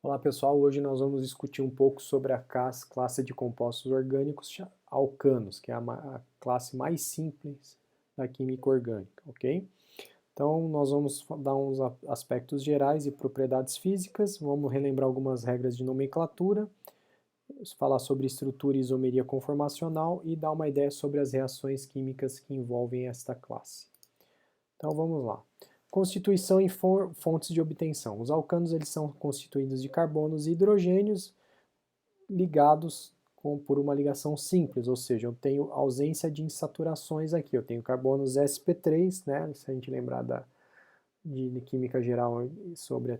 Olá pessoal, hoje nós vamos discutir um pouco sobre a classe de compostos orgânicos alcanos, que é a classe mais simples da química orgânica, ok? Então nós vamos dar uns aspectos gerais e propriedades físicas, vamos relembrar algumas regras de nomenclatura, falar sobre estrutura e isomeria conformacional e dar uma ideia sobre as reações químicas que envolvem esta classe. Então vamos lá. Constituição e fontes de obtenção. Os alcanos eles são constituídos de carbonos e hidrogênios ligados por uma ligação simples, ou seja, eu tenho ausência de insaturações aqui. Eu tenho carbonos sp3, né? Se a gente lembrar de química geral sobre a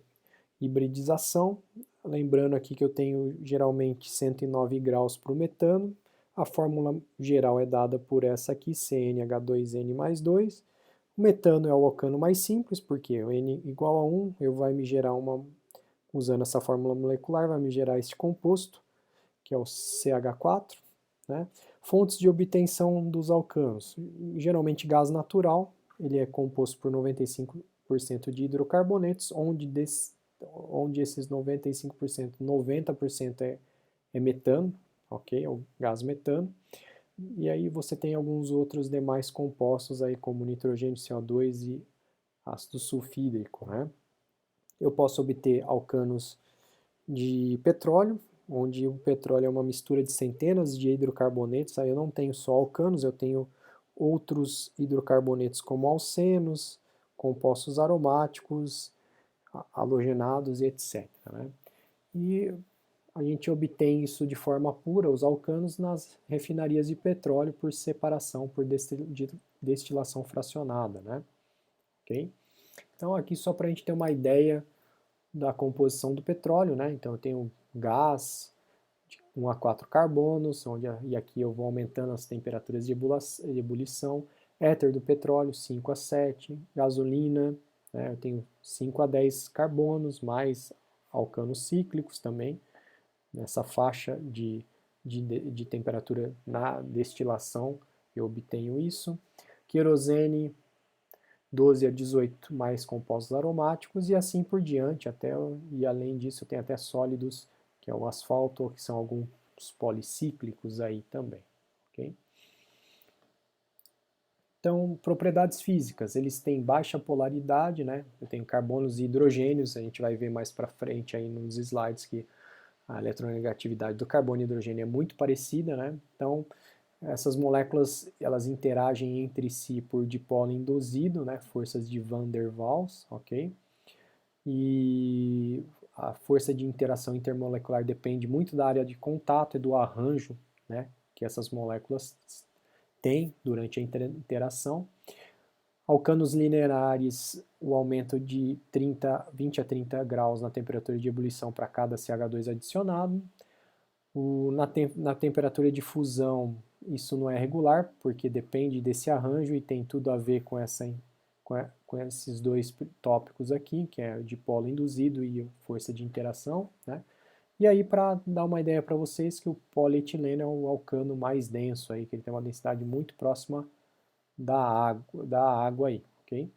hibridização. Lembrando aqui que eu tenho geralmente 109 graus para o metano. A fórmula geral é dada por essa aqui, CnH2n mais 2. O metano é o alcano mais simples, porque o N igual a 1, vai me gerar usando essa fórmula molecular, vai me gerar este composto, que é o CH4. Né? Fontes de obtenção dos alcanos, geralmente gás natural, ele é composto por 95% de hidrocarbonetos, onde esses 95%, 90% é metano, ok? É o gás metano. E aí você tem alguns outros demais compostos aí, como nitrogênio, CO2 e ácido sulfídrico, né? Eu posso obter alcanos de petróleo, onde o petróleo é uma mistura de centenas de hidrocarbonetos, aí eu não tenho só alcanos, eu tenho outros hidrocarbonetos como alcenos, compostos aromáticos, halogenados e etc. Né? E a gente obtém isso de forma pura, os alcanos, nas refinarias de petróleo por separação, por destilação fracionada. Né? Okay? Então aqui só para a gente ter uma ideia da composição do petróleo, né? Então eu tenho gás de 1 a 4 carbonos, e aqui eu vou aumentando as temperaturas de ebulição, éter do petróleo 5 a 7, gasolina, né? Eu tenho 5 a 10 carbonos, mais alcanos cíclicos também, nessa faixa de temperatura na destilação eu obtenho isso. Querosene 12 a 18 mais compostos aromáticos e assim por diante, e além disso eu tenho até sólidos, que é o asfalto, que são alguns policíclicos aí também. Okay? Então, propriedades físicas, eles têm baixa polaridade, né? Eu tenho carbonos e hidrogênios, a gente vai ver mais para frente aí nos slides que a eletronegatividade do carbono e hidrogênio é muito parecida, né? Então, essas moléculas elas interagem entre si por dipolo induzido, né? Forças de Van der Waals, ok? E a força de interação intermolecular depende muito da área de contato e do arranjo, né? Que essas moléculas têm durante a interação. Alcanos lineares, o aumento de 20 a 30 graus na temperatura de ebulição para cada CH2 adicionado. Na temperatura de fusão, isso não é regular, porque depende desse arranjo e tem tudo a ver com esses dois tópicos aqui, que é dipolo induzido e força de interação. Né? E aí, para dar uma ideia para vocês, que o polietileno é o alcano mais denso, aí, que ele tem uma densidade muito próxima da água aí, ok?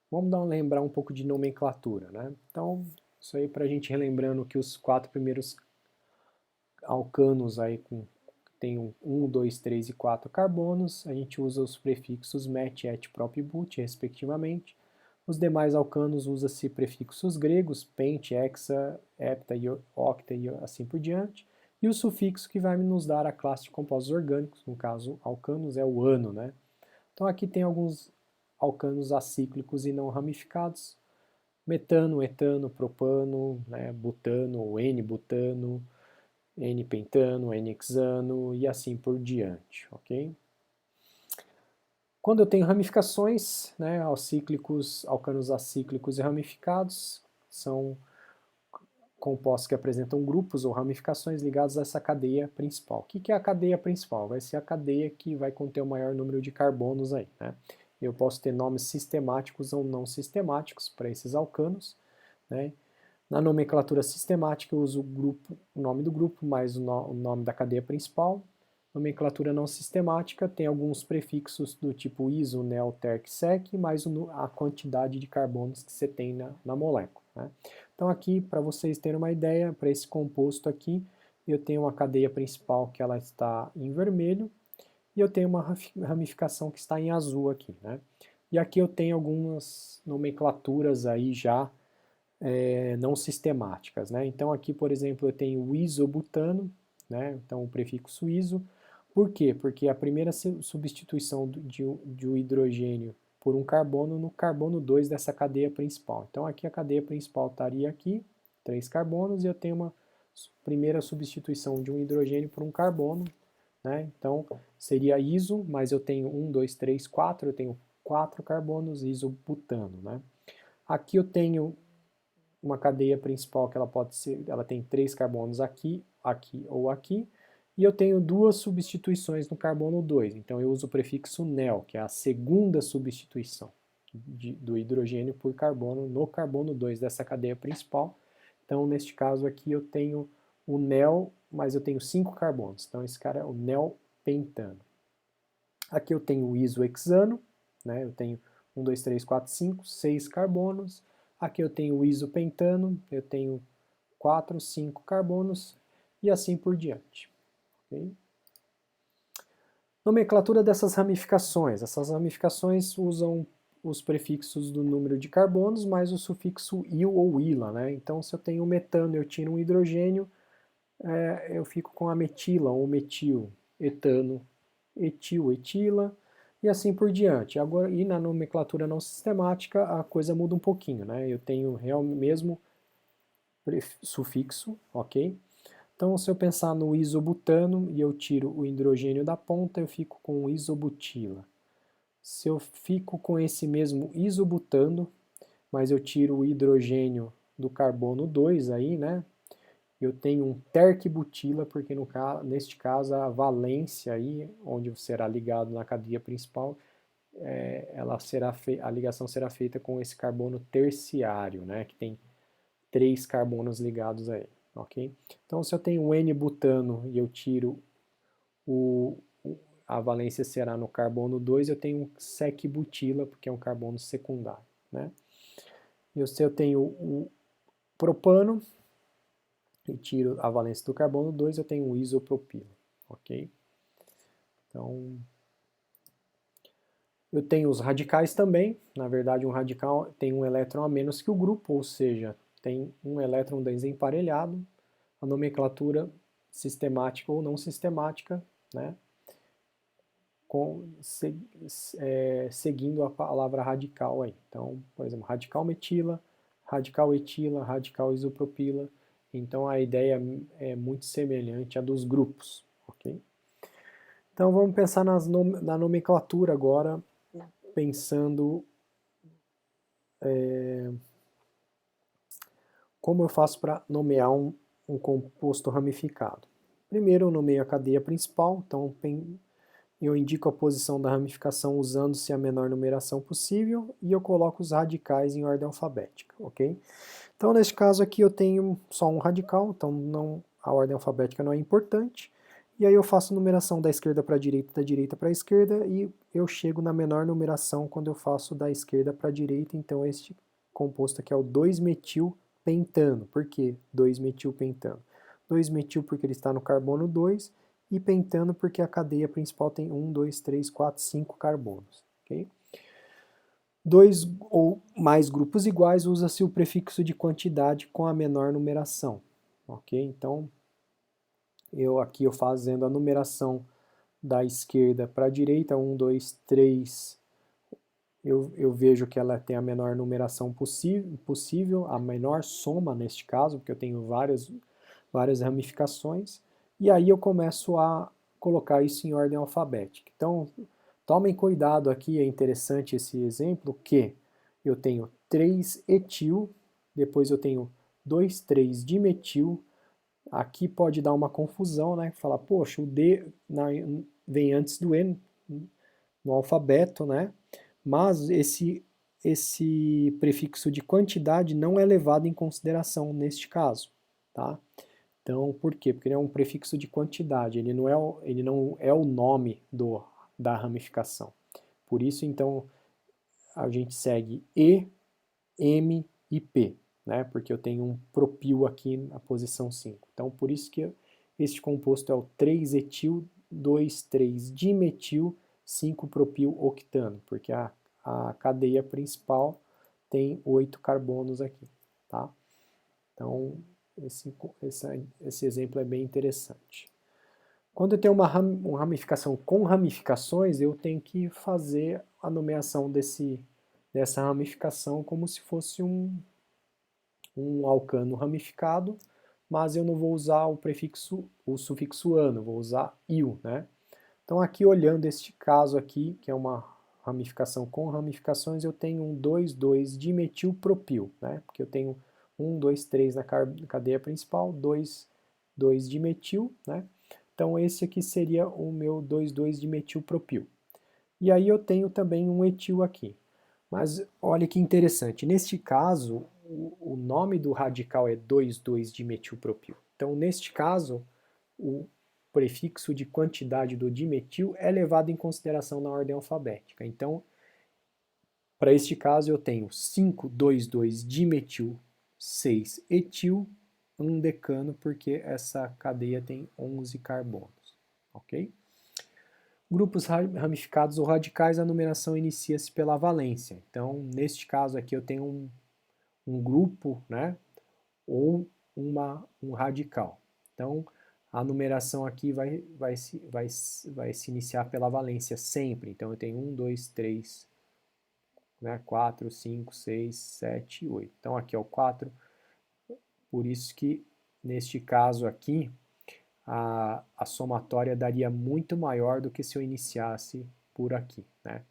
Vamos lembrar um pouco de nomenclatura, né? Então, isso aí para a gente relembrando que os 4 primeiros alcanos aí tem 1, 2, 3 e 4 carbonos, a gente usa os prefixos met, et, prop e but, respectivamente. Os demais alcanos usa-se prefixos gregos, pente, hexa, hepta, octa e assim por diante. E o sufixo que vai nos dar a classe de compostos orgânicos, no caso alcanos é o ano, né? Então aqui tem alguns alcanos acíclicos e não ramificados, metano, etano, propano, né, butano, N-butano, N-pentano, N-hexano e assim por diante, ok? Quando eu tenho ramificações, né, alcanos acíclicos e ramificados, são compostos que apresentam grupos ou ramificações ligados a essa cadeia principal. O que é a cadeia principal? Vai ser a cadeia que vai conter o maior número de carbonos aí, né? Eu posso ter nomes sistemáticos ou não sistemáticos para esses alcanos, né? Na nomenclatura sistemática eu uso o nome do grupo mais o nome da cadeia principal. Nomenclatura não sistemática tem alguns prefixos do tipo iso, nel, terc, sec, mais a quantidade de carbonos que você tem na molécula, né? Então aqui, para vocês terem uma ideia, para esse composto aqui, eu tenho uma cadeia principal que ela está em vermelho, e eu tenho uma ramificação que está em azul aqui, né? E aqui eu tenho algumas nomenclaturas aí já não sistemáticas, né? Então aqui, por exemplo, eu tenho o isobutano, né? Então o prefixo iso. Por quê? Porque a primeira substituição de um hidrogênio por um carbono no carbono 2 dessa cadeia principal. Então aqui a cadeia principal estaria aqui, 3 carbonos, e eu tenho uma primeira substituição de um hidrogênio por um carbono, né? Então seria iso, mas eu tenho 1, 2, 3, 4, eu tenho 4 carbonos, isobutano, né? Aqui eu tenho uma cadeia principal que ela pode ser, ela tem 3 carbonos aqui, aqui ou aqui, e eu tenho duas substituições no carbono 2, então eu uso o prefixo nel, que é a segunda substituição do hidrogênio por carbono no carbono 2 dessa cadeia principal. Então neste caso aqui eu tenho o nel, mas eu tenho 5 carbonos, então esse cara é o nel pentano. Aqui eu tenho o isohexano, né? Eu tenho 1, 2, 3, 4, 5, 6 carbonos. Aqui eu tenho o isopentano, eu tenho 4, 5 carbonos e assim por diante. Okay? Nomenclatura dessas ramificações. Essas ramificações usam os prefixos do número de carbonos mais o sufixo il ou ila, né? Então, se eu tenho metano, eu tiro um hidrogênio, eu fico com a metila ou metil, etano, etil, etila, e assim por diante. Agora, e na nomenclatura não sistemática, a coisa muda um pouquinho, né? Eu tenho mesmo sufixo, ok? Então, se eu pensar no isobutano e eu tiro o hidrogênio da ponta, eu fico com isobutila. Se eu fico com esse mesmo isobutano, mas eu tiro o hidrogênio do carbono 2 aí, né? Eu tenho um terc-butila, porque neste caso a valência aí, onde será ligado na cadeia principal, a ligação será feita com esse carbono terciário, né? Que tem 3 carbonos ligados a ele, ok? Então, se eu tenho um N-butano e eu tiro a valência será no carbono 2, eu tenho um sec-butila, porque é um carbono secundário, né? E se eu tenho o propano e tiro a valência do carbono 2, eu tenho o isopropilo, ok? Então, eu tenho os radicais também, na verdade um radical tem um elétron a menos que o grupo, ou seja, tem um elétron desemparelhado, a nomenclatura sistemática ou não sistemática, né? Seguindo a palavra radical aí. Então, por exemplo, radical metila, radical etila, radical isopropila. Então a ideia é muito semelhante à dos grupos, ok? Então vamos pensar na nomenclatura agora, pensando como eu faço para nomear um composto ramificado. Primeiro eu nomeio a cadeia principal, então eu indico a posição da ramificação usando-se a menor numeração possível e eu coloco os radicais em ordem alfabética, ok? Então, neste caso aqui eu tenho só um radical, então a ordem alfabética não é importante. E aí eu faço numeração da esquerda para a direita, da direita para a esquerda, e eu chego na menor numeração quando eu faço da esquerda para a direita. Então, este composto aqui é o 2-metilpentano. Por que 2-metilpentano? 2-metil porque ele está no carbono 2, e pentano porque a cadeia principal tem 1, 2, 3, 4, 5 carbonos. Okay? 2 ou mais grupos iguais, usa-se o prefixo de quantidade com a menor numeração. Ok? Então, aqui eu fazendo a numeração da esquerda para a direita, 1, 2, 3, eu vejo que ela tem a menor numeração possível, a menor soma neste caso, porque eu tenho várias ramificações, e aí eu começo a colocar isso em ordem alfabética. Então, tomem cuidado aqui, é interessante esse exemplo, que eu tenho 3-etil, depois eu tenho 2,3-dimetil, aqui pode dar uma confusão, né? Falar, poxa, o D vem antes do E no alfabeto, né? Mas esse prefixo de quantidade não é levado em consideração neste caso, tá? Então, por quê? Porque ele é um prefixo de quantidade, ele não é o nome da ramificação. Por isso, então, a gente segue E, M e P, né? Porque eu tenho um propil aqui na posição 5. Então, por isso que este composto é o 3-etil, 2,3-dimetil, 5-propil-octano, porque a cadeia principal tem 8 carbonos aqui, tá? Então, esse exemplo é bem interessante. Quando eu tenho uma ramificação com ramificações, eu tenho que fazer a nomeação dessa ramificação como se fosse um alcano ramificado, mas eu não vou usar o sufixo ano, vou usar il, né? Então aqui olhando este caso aqui, que é uma ramificação com ramificações, eu tenho um 2,2-dimetilpropil, né? Porque eu tenho 1, 2, 3 na cadeia principal, 2,2-dimetil, né? Então esse aqui seria o meu 2,2-dimetilpropil. E aí eu tenho também um etil aqui. Mas olha que interessante, neste caso, o nome do radical é 2,2-dimetilpropil. Então, neste caso, o prefixo de quantidade do dimetil é levado em consideração na ordem alfabética. Então, para este caso, eu tenho 5,2,2-dimetil, 6-etil, 1 decano, porque essa cadeia tem 11 carbonos, ok? Grupos ramificados ou radicais, a numeração inicia-se pela valência. Então, neste caso aqui, eu tenho um grupo, né, ou um radical. Então, a numeração aqui vai se iniciar pela valência sempre. Então, eu tenho 1, 2, 3, né, 4, 5, 6, 7, 8. Então, aqui é o 4. Por isso que, neste caso aqui, a somatória daria muito maior do que se eu iniciasse por aqui, né?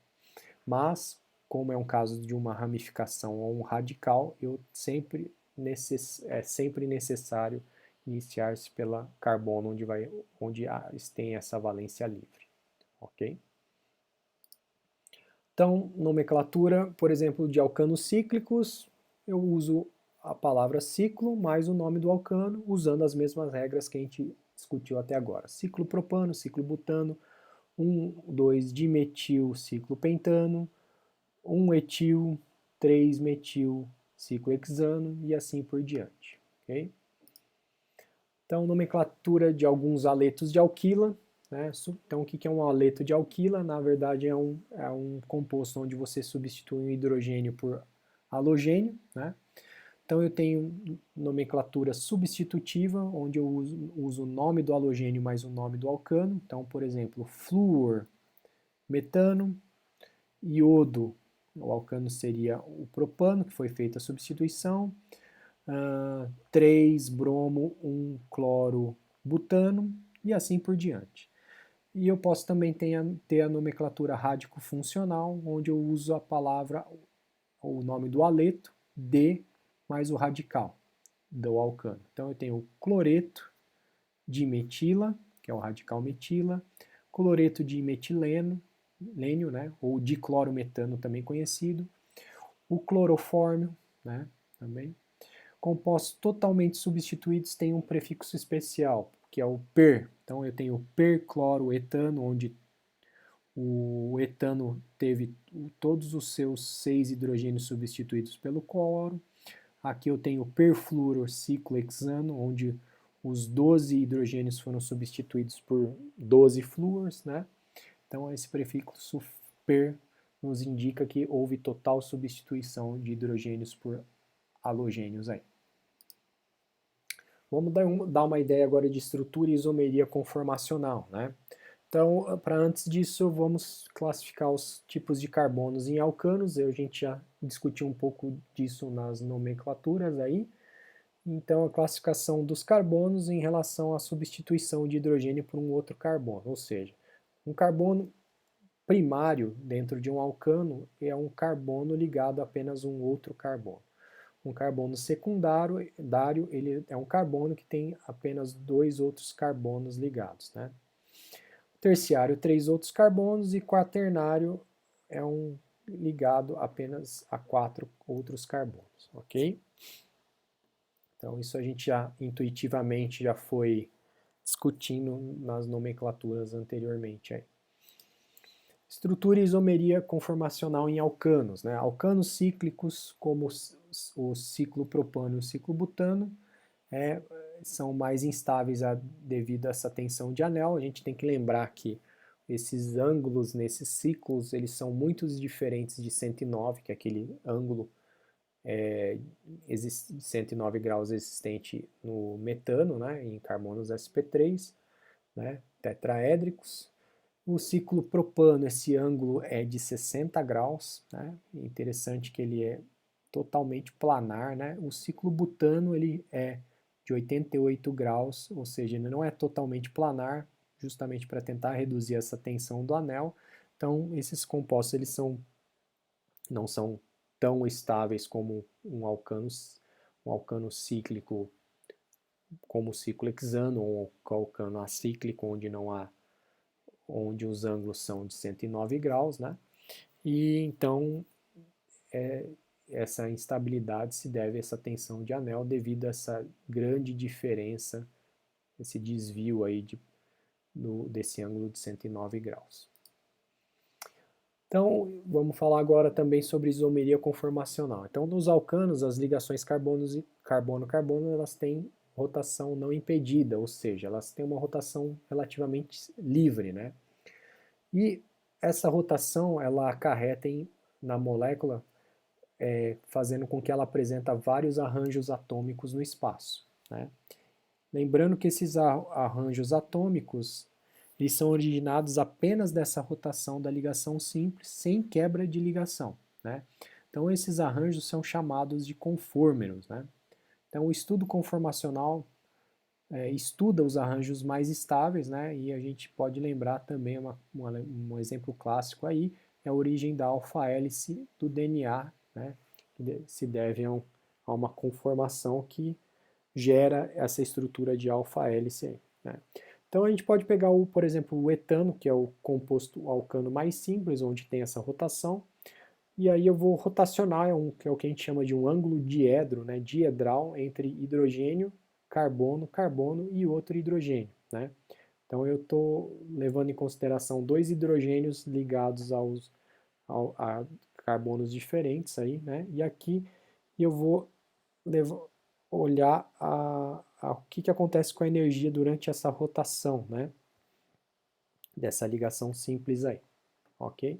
Mas, como é um caso de uma ramificação ou um radical, é sempre necessário iniciar-se pela carbono, onde tem essa valência livre, ok? Então, nomenclatura, por exemplo, de alcanos cíclicos, eu uso a palavra ciclo mais o nome do alcano, usando as mesmas regras que a gente discutiu até agora. Ciclo propano, ciclo butano, 1,2-dimetil, ciclo pentano, 1-etil, 3-metil, ciclo hexano e assim por diante. Okay? Então, nomenclatura de alguns aletos de alquila. Né? Então, o que é um aleto de alquila? Na verdade, é um composto onde você substitui um hidrogênio por halogênio. Né? Então, eu tenho nomenclatura substitutiva, onde eu uso o nome do halogênio mais o nome do alcano. Então, por exemplo, flúor, metano, iodo, o alcano seria o propano, que foi feita a substituição, 3 bromo, 1 cloro, butano, e assim por diante. E eu posso também ter a nomenclatura rádico-funcional, onde eu uso a palavra, o nome do aleto, D, mais o radical do alcano. Então eu tenho cloreto de metila, que é o radical metila, cloreto de metileno, né, ou diclorometano também conhecido, o clorofórmio, né, também. Compostos totalmente substituídos têm um prefixo especial, que é o per. Então eu tenho percloroetano, onde o etano teve todos os seus 6 hidrogênios substituídos pelo cloro. Aqui eu tenho perfluorociclohexano, onde os 12 hidrogênios foram substituídos por 12 flúors, né? Então esse prefixo per nos indica que houve total substituição de hidrogênios por halogênios aí. Vamos dar uma ideia agora de estrutura e isomeria conformacional, né? Então, para antes disso, vamos classificar os tipos de carbonos em alcanos. A gente já discutiu um pouco disso nas nomenclaturas aí. Então, a classificação dos carbonos em relação à substituição de hidrogênio por um outro carbono, ou seja, um carbono primário dentro de um alcano é um carbono ligado a apenas um outro carbono. Um carbono secundário ele é um carbono que tem apenas 2 outros carbonos ligados, né? Terciário, 3 outros carbonos, e quaternário é um ligado apenas a 4 outros carbonos, ok? Então isso a gente já intuitivamente já foi discutindo nas nomenclaturas anteriormente. Aí. Estrutura e isomeria conformacional em alcanos. Né? Alcanos cíclicos, como o ciclo propano e o ciclo butano, são mais instáveis devido a essa tensão de anel. A gente tem que lembrar que esses ângulos nesses ciclos, eles são muito diferentes de 109, que é aquele ângulo de 109 graus existente no metano, né, em carbonos sp3, né, tetraédricos. O ciclo propano, esse ângulo é de 60 graus, né? Interessante que ele é totalmente planar, né? O ciclo butano ele é de 88 graus, ou seja, ele não é totalmente planar, justamente para tentar reduzir essa tensão do anel. Então, esses compostos eles não são tão estáveis como um alcano cíclico, como o ciclo hexano, ou um alcano acíclico, onde os ângulos são de 109 graus, né? E então essa instabilidade se deve a essa tensão de anel devido a essa grande diferença, esse desvio aí desse ângulo de 109 graus. Então, vamos falar agora também sobre isomeria conformacional. Então, nos alcanos, as ligações carbono-carbono, elas têm rotação não impedida, ou seja, elas têm uma rotação relativamente livre, né? E essa rotação, ela acarreta na molécula, fazendo com que ela apresente vários arranjos atômicos no espaço, né? Lembrando que esses arranjos atômicos, eles são originados apenas dessa rotação da ligação simples, sem quebra de ligação, né? Então, esses arranjos são chamados de conformers, né? Então, o estudo conformacional estuda os arranjos mais estáveis, né? E a gente pode lembrar também, um exemplo clássico aí, é a origem da alfa-hélice do DNA, né? Que se deve a uma conformação que gera essa estrutura de alfa-hélice, né? Então a gente pode pegar, por exemplo, o etano, que é o composto alcano mais simples, onde tem essa rotação, e aí eu vou rotacionar, que é o que a gente chama de um ângulo diedro, né, diedral, entre hidrogênio, carbono, carbono e outro hidrogênio, né? Então eu estou levando em consideração dois hidrogênios ligados a carbonos diferentes aí, né? E aqui eu vou olhar o que acontece com a energia durante essa rotação, né? Dessa ligação simples aí, ok?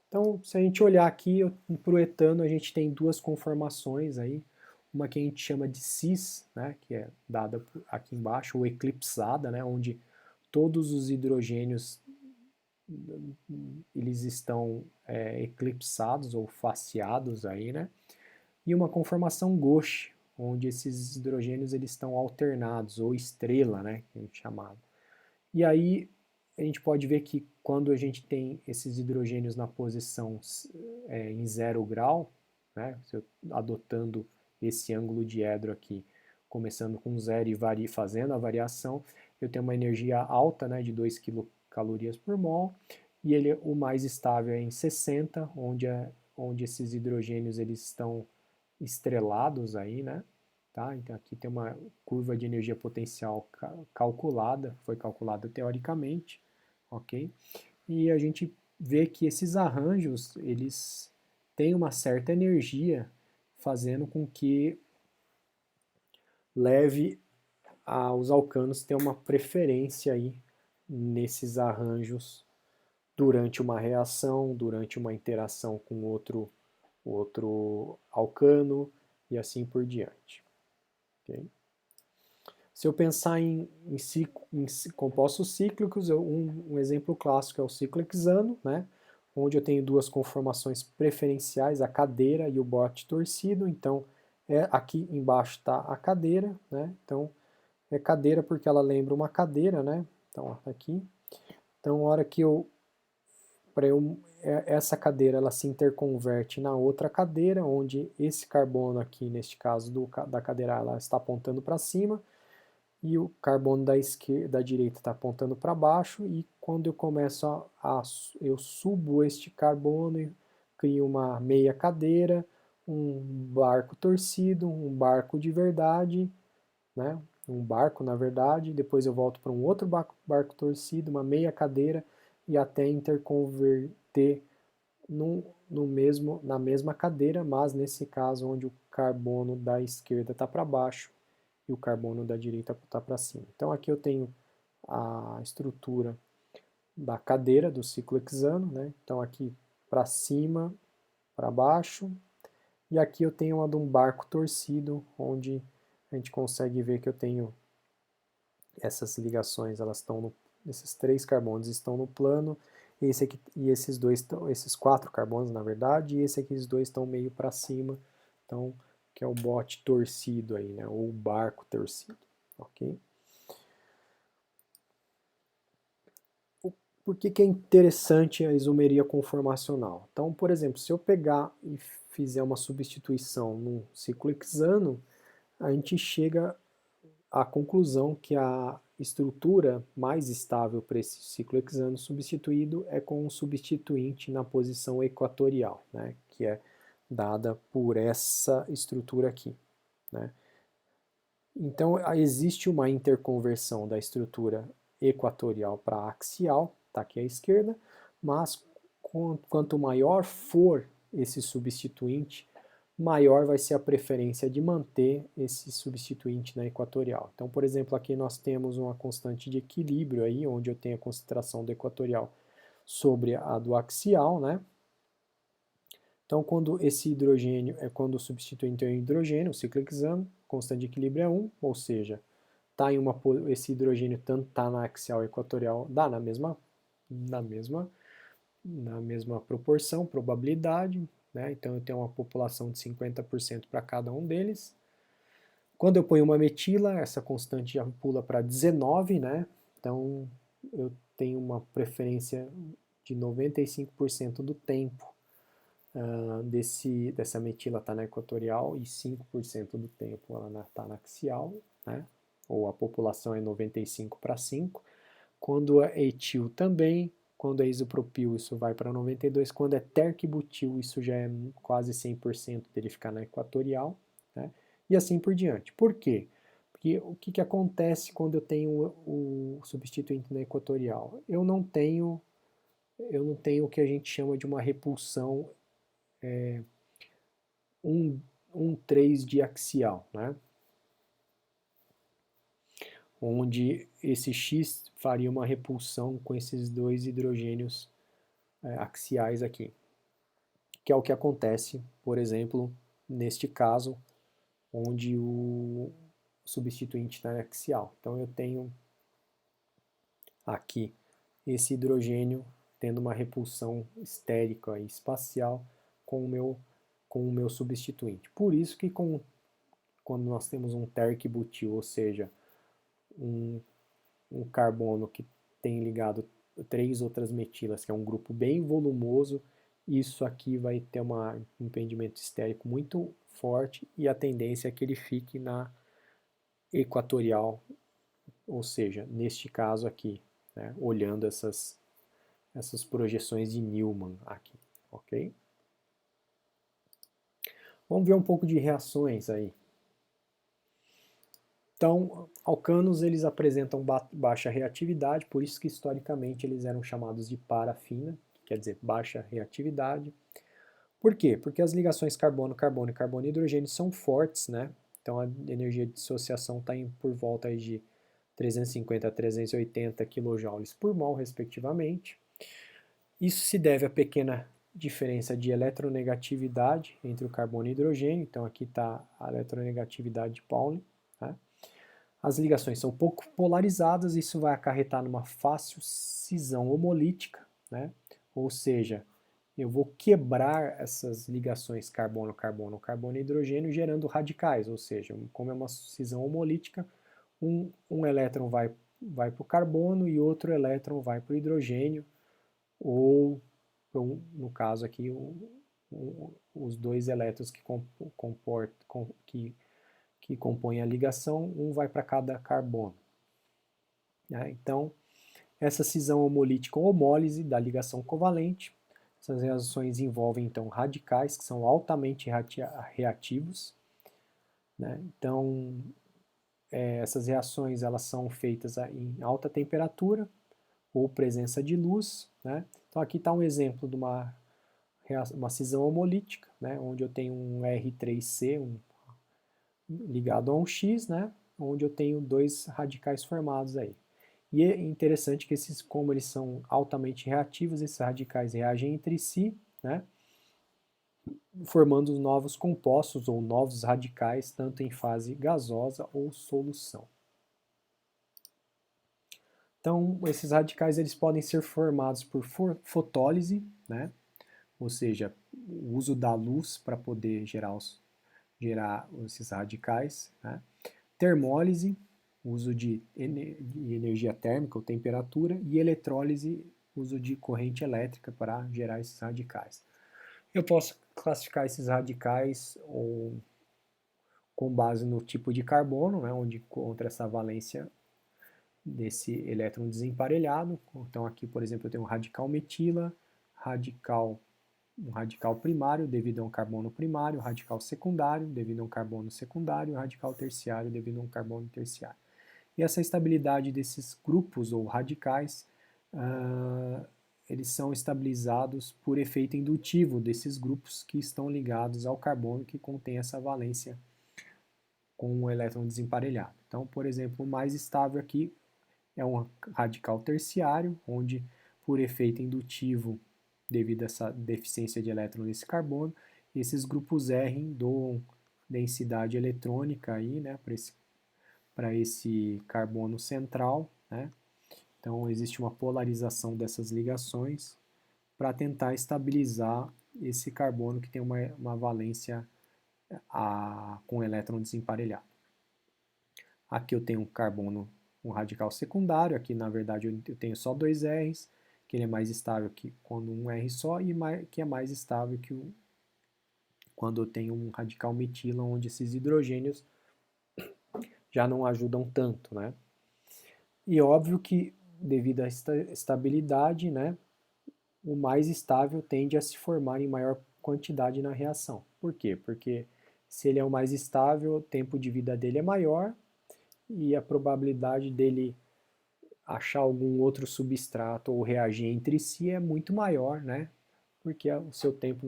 Então, se a gente olhar aqui para o etano, a gente tem duas conformações aí, uma que a gente chama de cis, né, que é dada aqui embaixo, ou eclipsada, né, onde todos os hidrogênios eles estão eclipsados ou faceados aí, né, e uma conformação gauche, onde esses hidrogênios eles estão alternados, ou estrela, né, que a gente chamava. E aí a gente pode ver que quando a gente tem esses hidrogênios na posição em 0 grau, né, adotando esse ângulo diedro aqui, começando com 0 e fazendo a variação, eu tenho uma energia alta, né, de 2 quilocalorias por mol, e o mais estável é em 60, onde esses hidrogênios eles estão estrelados aí, né? Tá? Então aqui tem uma curva de energia potencial calculada, foi calculada teoricamente, ok? E a gente vê que esses arranjos, eles têm uma certa energia, fazendo com que leve os alcanos ter uma preferência aí nesses arranjos durante uma reação, durante uma interação com outro alcano e assim por diante. Okay? Se eu pensar em compostos cíclicos, um exemplo clássico é o ciclo hexano, né, onde eu tenho duas conformações preferenciais, a cadeira e o bote torcido. Então, aqui embaixo está a cadeira, né, então é cadeira porque ela lembra uma cadeira, né, então aqui. Então, a hora que essa cadeira ela se interconverte na outra cadeira, onde esse carbono aqui, neste caso da cadeira, ela está apontando para cima, e o carbono da direita está apontando para baixo, e quando eu começo eu subo este carbono e crio meia cadeira, um barco torcido, um barco de verdade, né? Um barco, na verdade, depois eu volto para um outro barco torcido, uma meia cadeira, e até interconverter na mesma cadeira, mas nesse caso onde o carbono da esquerda está para baixo e o carbono da direita está para cima. Então aqui eu tenho a estrutura da cadeira do ciclo hexano, né? Então aqui para cima, para baixo, e aqui eu tenho uma de um barco torcido, onde a gente consegue ver que eu tenho essas ligações, elas estão esses 3 carbonos estão no plano, esse aqui, e esses 4 carbonos na verdade, e esse aqui, os 2 estão meio para cima, então que é o bote torcido aí, né, ou o barco torcido, ok? Por que é interessante a isomeria conformacional? Então, por exemplo, se eu pegar e fizer uma substituição num ciclo hexano, a gente chega à conclusão que a estrutura mais estável para esse ciclo hexano substituído é com um substituinte na posição equatorial, né, que é dada por essa estrutura aqui, né. Então, existe uma interconversão da estrutura equatorial para axial, está aqui à esquerda, mas quanto maior for esse substituinte, maior vai ser a preferência de manter esse substituinte na equatorial. Então, por exemplo, aqui nós temos uma constante de equilíbrio aí, onde eu tenho a concentração do equatorial sobre a do axial, né? Então, quando esse hidrogênio quando o substituinte é um hidrogênio, o ciclo hexano, constante de equilíbrio é 1, ou seja, tá em esse hidrogênio tanto está na axial e equatorial, dá na mesma proporção, probabilidade, né? Então eu tenho uma população de 50% para cada um deles. Quando eu ponho uma metila, essa constante já pula para 19, né? Então eu tenho uma preferência de 95% do tempo dessa metila está na equatorial e 5% do tempo ela está na axial, né? Ou a população é 95 para 5. Quando é etil também, quando é isopropil isso vai para 92, quando é terquibutil isso já é quase 100% dele ficar na equatorial, né? E assim por diante. Por quê? Porque o que acontece quando eu tenho o substituinte na equatorial? Eu não tenho o que a gente chama de uma repulsão 1,3 de axial, né? Onde esse X faria uma repulsão com esses 2 hidrogênios axiais aqui, que é o que acontece, por exemplo, neste caso, onde o substituinte está axial. Então eu tenho aqui esse hidrogênio tendo uma repulsão estérica e espacial com o meu substituinte. Por isso que quando nós temos um terquibutil, ou seja, um carbono que tem ligado 3 outras metilas, que é um grupo bem volumoso, isso aqui vai ter um impedimento estérico muito forte e a tendência é que ele fique na equatorial, ou seja, neste caso aqui, né, olhando essas projeções de Newman aqui, ok? Vamos ver um pouco de reações aí. Então, alcanos eles apresentam baixa reatividade, por isso que historicamente eles eram chamados de parafina, que quer dizer baixa reatividade. Por quê? Porque as ligações carbono-carbono e carbono-hidrogênio são fortes, né? Então a energia de dissociação está por volta aí de 350 a 380 kJ por mol, respectivamente. Isso se deve à pequena diferença de eletronegatividade entre o carbono e o hidrogênio. Então aqui está a eletronegatividade de Pauli, né? As ligações são pouco polarizadas, isso vai acarretar numa fácil cisão homolítica, né? Ou seja, eu vou quebrar essas ligações carbono-carbono, carbono e hidrogênio, gerando radicais, ou seja, como é uma cisão homolítica, um elétron vai para o carbono e outro elétron vai para o hidrogênio, ou, no caso aqui, os 2 elétrons que compõem a ligação, um vai para cada carbono, né? Então, essa cisão homolítica ou homólise da ligação covalente, essas reações envolvem então radicais que são altamente reativos, né? Então, essas reações elas são feitas em alta temperatura ou presença de luz, né? Então aqui está um exemplo de uma cisão homolítica, né? Onde eu tenho um R3C ligado a um X, né? Onde eu tenho dois radicais formados aí. E é interessante que como eles são altamente reativos, esses radicais reagem entre si, né? Formando novos compostos ou novos radicais, tanto em fase gasosa ou solução. Então, esses radicais eles podem ser formados por fotólise, né? Ou seja, o uso da luz para poder gerar esses radicais, né? Termólise, uso de energia térmica ou temperatura, e eletrólise, uso de corrente elétrica para gerar esses radicais. Eu posso classificar esses radicais com base no tipo de carbono, né, onde encontra essa valência desse elétron desemparelhado. Então aqui, por exemplo, eu tenho um radical metila, um radical primário devido a um carbono primário, radical secundário devido a um carbono secundário, radical terciário devido a um carbono terciário. E essa estabilidade desses grupos ou radicais, eles são estabilizados por efeito indutivo desses grupos que estão ligados ao carbono que contém essa valência com o elétron desemparelhado. Então, por exemplo, o mais estável aqui é um radical terciário, onde por efeito indutivo, devido a essa deficiência de elétron nesse carbono, esses grupos R doam densidade eletrônica aí, né, para esse carbono central, né? Então existe uma polarização dessas ligações para tentar estabilizar esse carbono que tem uma valência com elétron desemparelhado. Aqui eu tenho um carbono, um radical secundário, aqui na verdade eu tenho só dois R's, que ele é mais estável que quando um R só, e que é mais estável que quando eu tenho um radical metila, onde esses hidrogênios já não ajudam tanto, né? E óbvio que devido à estabilidade, né, o mais estável tende a se formar em maior quantidade na reação. Por quê? Porque se ele é o mais estável, o tempo de vida dele é maior e a probabilidade dele achar algum outro substrato ou reagir entre si é muito maior, né? Porque o seu tempo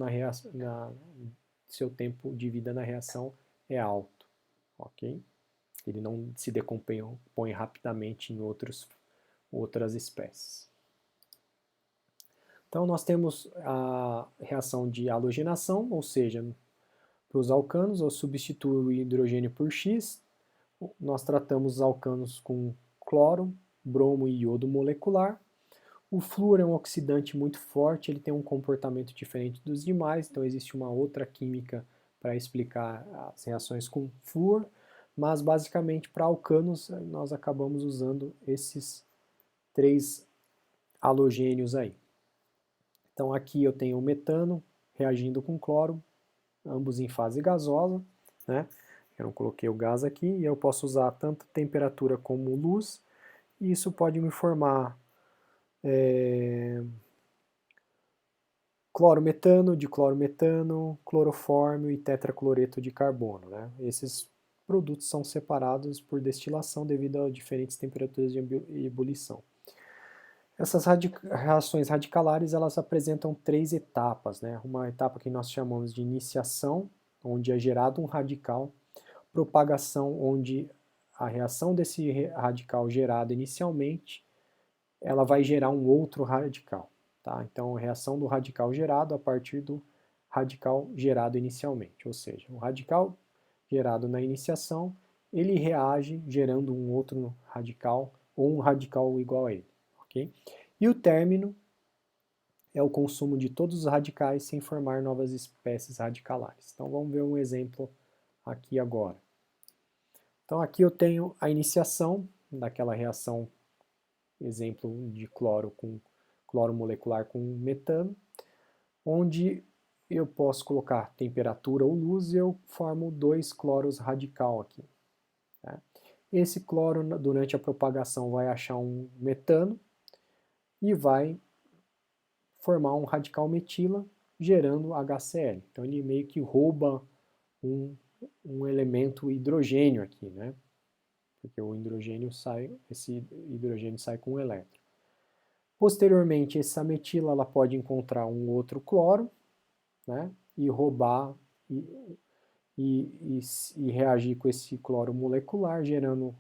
seu tempo de vida na reação é alto, ok? Ele não se decompõe rapidamente em outras espécies. Então nós temos a reação de halogenação, ou seja, para os alcanos eu substituo o hidrogênio por X, nós tratamos os alcanos com cloro, bromo e iodo molecular. O flúor é um oxidante muito forte, ele tem um comportamento diferente dos demais, então existe uma outra química para explicar as reações com flúor, mas basicamente para alcanos nós acabamos usando esses três halogênios aí. Então aqui eu tenho o metano reagindo com cloro, ambos em fase gasosa, né? Eu não coloquei o gás aqui, e eu posso usar tanto temperatura como luz, e isso pode me formar clorometano, diclorometano, clorofórmio e tetracloreto de carbono, né? Esses produtos são separados por destilação devido a diferentes temperaturas de ebulição. Essas reações radicalares, elas apresentam três etapas, né? Uma etapa que nós chamamos de iniciação, onde é gerado um radical, propagação, onde a reação desse radical gerado inicialmente, ela vai gerar um outro radical, tá? Então, a reação do radical gerado a partir do radical gerado inicialmente, ou seja, o radical gerado na iniciação, ele reage gerando um outro radical ou um radical igual a ele. Okay? E o término é o consumo de todos os radicais sem formar novas espécies radicalares. Então vamos ver um exemplo aqui agora. Então aqui eu tenho a iniciação daquela reação, exemplo de cloro molecular com metano, onde eu posso colocar temperatura ou luz e eu formo dois cloros radical aqui. Tá? Esse cloro, durante a propagação, vai achar um metano, e vai formar um radical metila, gerando HCl. Então ele meio que rouba um elemento hidrogênio aqui, né? porque o hidrogênio sai, esse hidrogênio sai com um elétron. Posteriormente, essa metila ela pode encontrar um outro cloro, né, e roubar e reagir com esse cloro molecular, gerando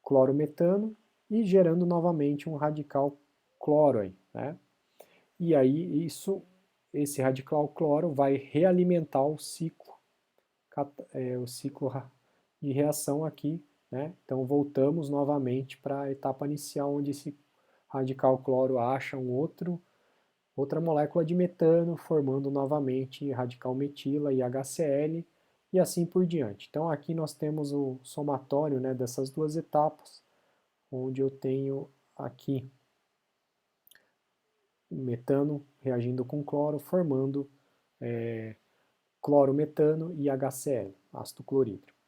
clorometano e gerando novamente um radical cloro aí, né? E aí esse radical cloro vai realimentar o ciclo de reação aqui, né? Então voltamos novamente para a etapa inicial, onde esse radical cloro acha outra molécula de metano, formando novamente radical metila e HCl, e assim por diante. Então aqui nós temos o somatório, né, dessas duas etapas, onde eu tenho aqui metano reagindo com cloro, formando clorometano e HCl, ácido clorídrico.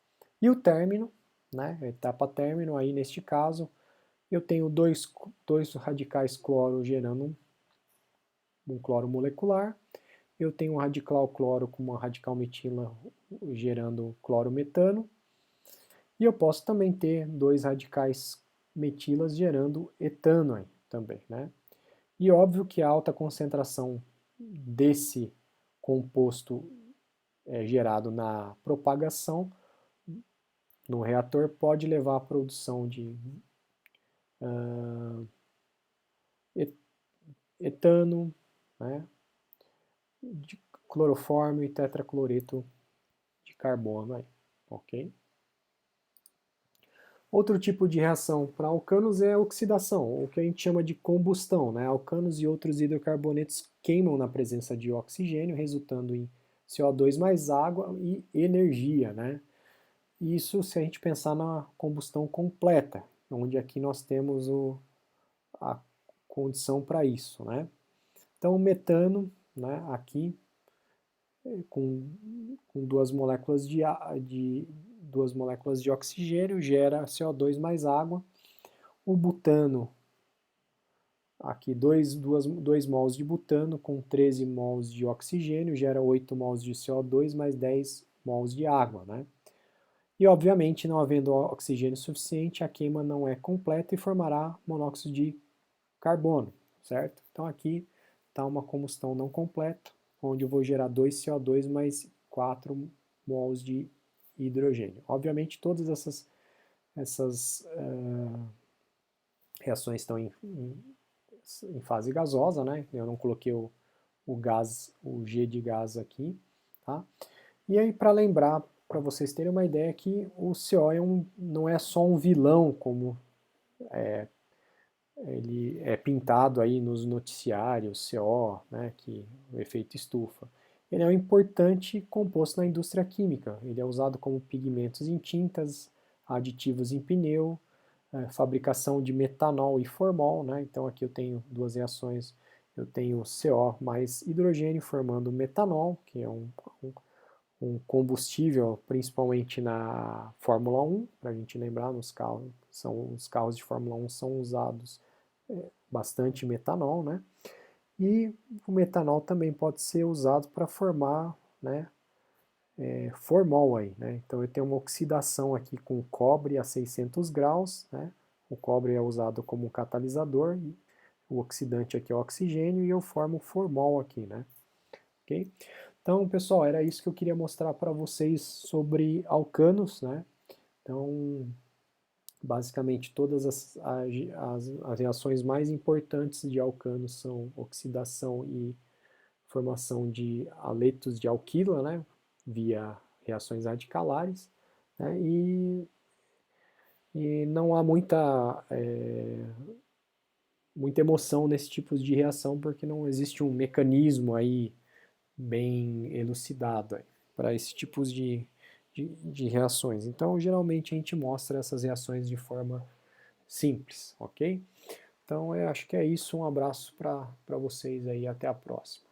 E o término, né, a etapa término, aí neste caso, eu tenho dois radicais cloro gerando um cloro molecular, eu tenho um radical cloro com uma radical metila gerando clorometano, e eu posso também ter dois radicais metilas gerando etano aí, também, né? E óbvio que a alta concentração desse composto gerado na propagação no reator pode levar à produção de etano, né, de clorofórmio e tetracloreto de carbono aí, ok? Outro tipo de reação para alcanos é a oxidação, o que a gente chama de combustão, né? Alcanos e outros hidrocarbonetos queimam na presença de oxigênio, resultando em CO2 mais água e energia, né? Isso se a gente pensar na combustão completa, onde aqui nós temos a condição para isso, né? Então o metano, né, aqui com duas moléculas de oxigênio gera CO2 mais água. O butano, aqui 2 mols de butano com 13 mols de oxigênio gera 8 mols de CO2 mais 10 mols de água, né? E obviamente, não havendo oxigênio suficiente, a queima não é completa e formará monóxido de carbono, certo? Então aqui está uma combustão não completa, onde eu vou gerar 2 CO2 mais 4 mols de hidrogênio. Obviamente todas essas reações estão em fase gasosa, né? Eu não coloquei o G de gás aqui, tá? E aí para lembrar, para vocês terem uma ideia, que o CO não é só um vilão, como ele é pintado aí nos noticiários, CO, né, que o efeito estufa. Ele é um importante composto na indústria química. Ele é usado como pigmentos em tintas, aditivos em pneu, fabricação de metanol e formol, né? Então aqui eu tenho duas reações. Eu tenho CO mais hidrogênio formando metanol, que é um combustível, principalmente na Fórmula 1, para a gente lembrar, os carros de Fórmula 1 são usados bastante metanol, né? E o metanol também pode ser usado para formar, né, formol aí, né? Então eu tenho uma oxidação aqui com cobre a 600 graus, né? O cobre é usado como catalisador, e o oxidante aqui é o oxigênio, e eu formo formol aqui, né? Ok? Então, pessoal, era isso que eu queria mostrar para vocês sobre alcanos, né? Então, basicamente, todas as reações mais importantes de alcanos são oxidação e formação de aletos de alquila, né? Via reações radicalares, né? E não há muita emoção nesse tipo de reação, porque não existe um mecanismo aí bem elucidado para esses tipos de reações. Então, geralmente a gente mostra essas reações de forma simples, ok? Então, eu acho que é isso. Um abraço para vocês aí. Até a próxima.